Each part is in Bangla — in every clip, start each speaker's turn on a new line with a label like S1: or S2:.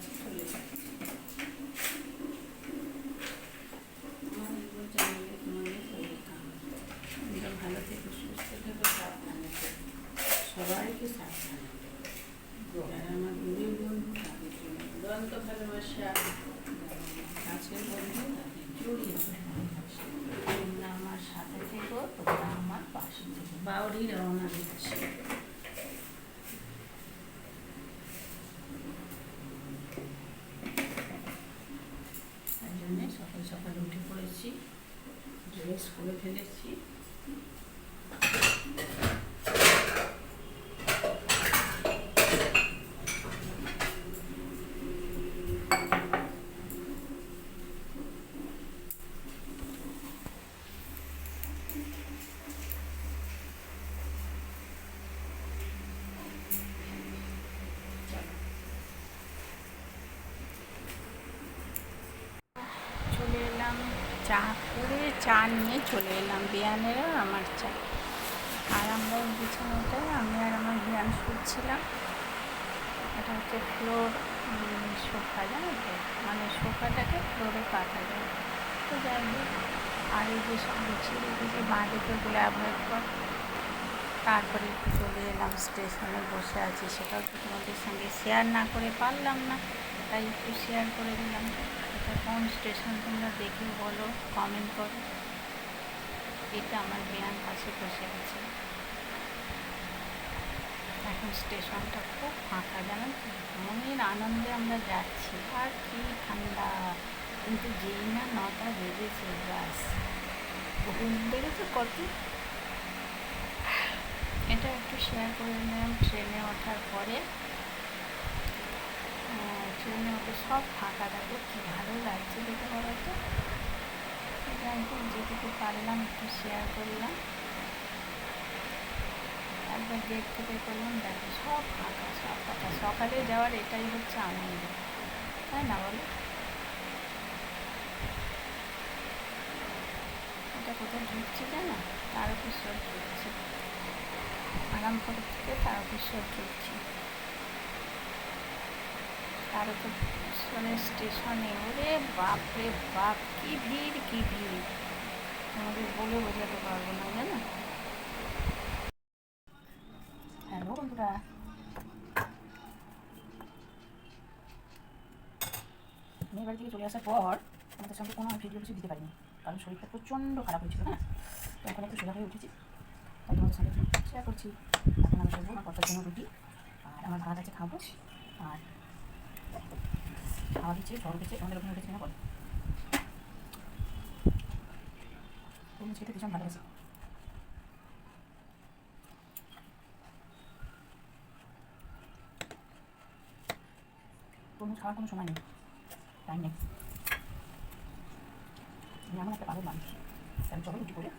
S1: কাছে চলে যাচ্ছি। আমার এগুলো চ্যানেলে তোমাদের ওয়েলকাম। তোমরা ভালো থেকো, সুস্থ থেকো, সাবধানে থেকো, সবাইকে সাবধানে যারা আমার দূরের বন্ধু তাদের জন্য উড়ন্ত ভালোবাসা, কাছের বন্ধু তাদের জড়িয়ে ভালোবাসা।
S2: তোমরা আমার সাথে থেকো, তোমরা আমার পাশে থেকো।
S1: বাউরি রওনা দিচ্ছি। তাই জন্যে সকাল সকাল উঠে পড়েছি, ড্রেস করে ফেলেছি।
S2: চলে এলাম চা করে, চা নিয়ে চলে এলাম। বিয়ানেরও আমার চা, আর আমরা বিছানাটায় আমি আর আমার বিয়ান শুচ্ছিলাম। এটা হচ্ছে ফ্লোর সোফা, জানো তো, মানে সোফাটাকে ফ্লোরে পাতা যায়। তো যাই হোক, আর এই যে সব গুছিয়ে রেখেছি, বাঁ দিকে ওগুলো অ্যাভয়েড কর। তারপরে একটু চলে এলাম স্টেশনে, বসে আছি। সেটাও তো তোমাদের সঙ্গে শেয়ার না করে পারলাম না, তাই একটু শেয়ার করে দিলাম। এটা কোন স্টেশন তোমরা দেখে বলো, কমেন্ট করো। এটা আমার বিয়ান পাশে বসে আছে। এখন স্টেশনটা খুব ফাঁকা, জানো তো, মনের আনন্দে আমরা যাচ্ছি। আর কি ঠান্ডা, কিন্তু যেই না 9টা বেজেছে, ব্যাস ঘুম বেড়েছে কত। এটা একটু শেয়ার করে নিলাম। ট্রেনে ওঠার পরে, ট্রেনে ওঠে সব ফাঁকা, দেখো কী ভালো লাগছে দেখে বলো তো। যাই হোক, যেটুকু পারলাম একটু শেয়ার করলাম। একবার গেট থেকে করলাম, দেখো সব ফাঁকা, সব ফাঁকা। সকালে যাওয়ার এটাই হচ্ছে আনন্দ, তাই না বলো? এটা কোথায় ঢুকছি জানো? তারকেশ্বর ঢুকছি, আরামপুর থেকে তারকেশ্বর ঢুকছি। তারকেশ্বরের স্টেশনে ওরে বাপ রে বাপ, কী ভিড়, কী ভিড়, তোমাদের বলে বোঝাতে পারবো না, জানো। হ্যালো বন্ধুরা, মেয়ে বাড়ি থেকে চলে আসার পর আমাদের সঙ্গে কোনো ভিডিও কিছু দিতে পারিনি, কারণ শরীরটা প্রচণ্ড খারাপ হয়েছিল। হ্যাঁ, তো এখন একটু সোজা হয়ে উঠেছি, তাই তোমাদের সঙ্গে শেয়ার করছি। এখন আমি খাবো আমার কটার জন্য রুটি, আর আমার ভাত আছে, খাবো। আর খাওয়া দিচ্ছে, ঝড় উঠেছে, আমাদের ওখানে উঠেছে না বলো। তরমুজ খেতে ভীষণ ভালোবাসি। তরমুজ খাওয়ার কোনো সময় নেই, টাইম নেই। আমি এমন একটা পাগল মানুষ, আমি চলো রুটি করে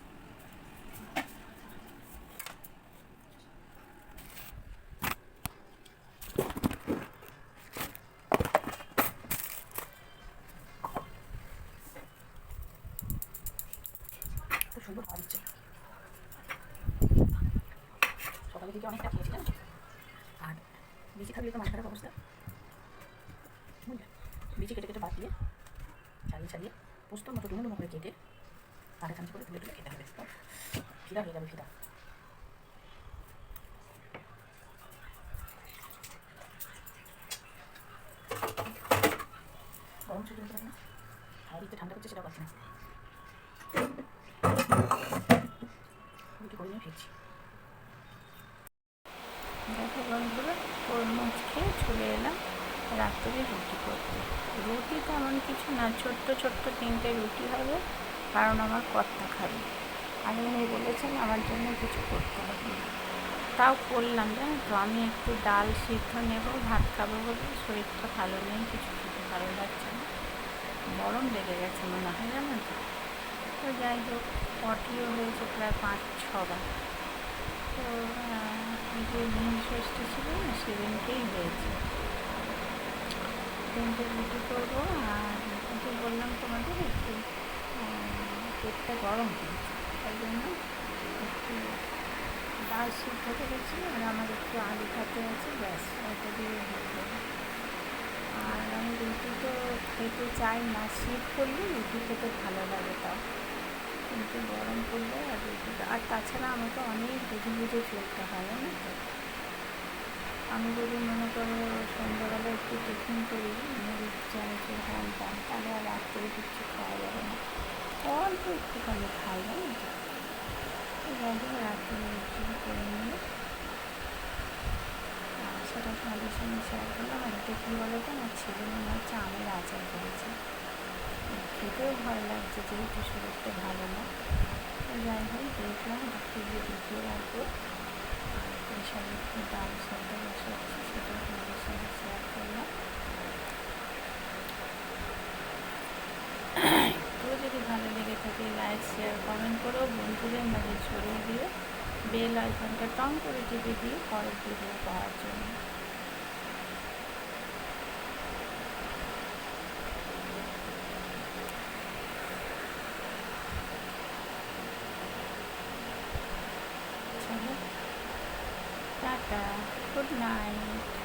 S2: খুব সুন্দর খাওয়া দিচ্ছে। সকালে দিকে অনেকটা খেয়েছিলাম, আর বেশি থাকলে তো মাছ খারাপ অবস্থা। বিচি কেটে কেটে বাদ দিয়ে ছাড়িয়ে ছাড়িয়ে পোস্তর মতো ডুমো ডুমো করে কেটে আধা চামচ করে তুলে তুলে খেতে হবে। ফিদা হয়ে যাবে, ফিদা। গরম সহ্য করতে পারি না, খাওয়া দিতে ঠান্ডা করছে সেটাও পাচ্ছি না। রুটি করে নিয়ে ফিরছি। দেখো বন্ধুরা, তরমুজ খেয়ে চলে এলাম রাত্রে রুটি করতে। রুটি তেমন কিছু না, ছোট্ট ছোট্ট 3টে রুটি হবে, কারণ আমার কর্তা খাবে। আর উনি বলেছেন আমার জন্য কিছু করতে হবে না, তাও করলাম। জানো তো, আমি একটু ডাল সিদ্ধ নেব, ভাত খাবো বলে। শরীরটা ভালো নেই, কিছু খেতে ভালো লাগছে না, গরম লেগে গেছে মনে হয়, জানো তো। তো যাই হোক, পটিও হয়েছে প্রায় 5-6 বার। তো এই যে নীল ষষ্ঠী ছিল না, সেদিনকেই হয়েছে। 3টে রুটি করবো, আর রুটি বললাম তোমাদের একটু পেটটা গরম হয়েছে, তাই জন্য একটু ডাল সিদ্ধ করেছি, আর আমার একটু আলু ভাতে আছে, ব্যাস ওটা দিয়ে হয়ে যাবে। আর আমি রুটি তো খেতে চাই না, শীত করলে রুটি খেতে ভালো লাগে, তাও কিন্তু গরম করলে আর রুটিটা, আর তাছাড়া আমাকে অনেক বুঝে বুঝে চলতে হয়, জানো তো। আমি যদি মনে করো সন্ধ্যাবেলা একটু টিফিন করি, মুড়ি চানাচুর হ্যান ত্যান, তাহলে আর রাত্রে কিছু খাওয়া যাবে না, অল্প একটুখানি খাই, জানো তো। যাই হোক রাত্রে রুটি করে নিয়ে সেটা তোমাদের সঙ্গে শেয়ার করলাম। আর এটা কী বলো তো, আমার ছেলে মনে হচ্ছে আমের আচার করেছে, খেতেও ভয় লাগছে যেহেতু শরীরটা ভালো না। যাই হোক দেখলাম ফ্রিজে ঢুকিয়ে রাখবো। আর প্রেশারে একটু ডাল সেদ্ধ বসাচ্ছি, সেটা তোমাদের সঙ্গে শেয়ার করলাম। তো যদি ভালো লেগে থাকে লাইক শেয়ার কমেন্ট করো, বন্ধুদের মাঝে ছড়িয়ে দিয়ে বেল আইকনটা টং করে টিপে দিয়ে পরের ভিডিও পাওয়ার জন্য। চলো টাটা, গুড নাইট।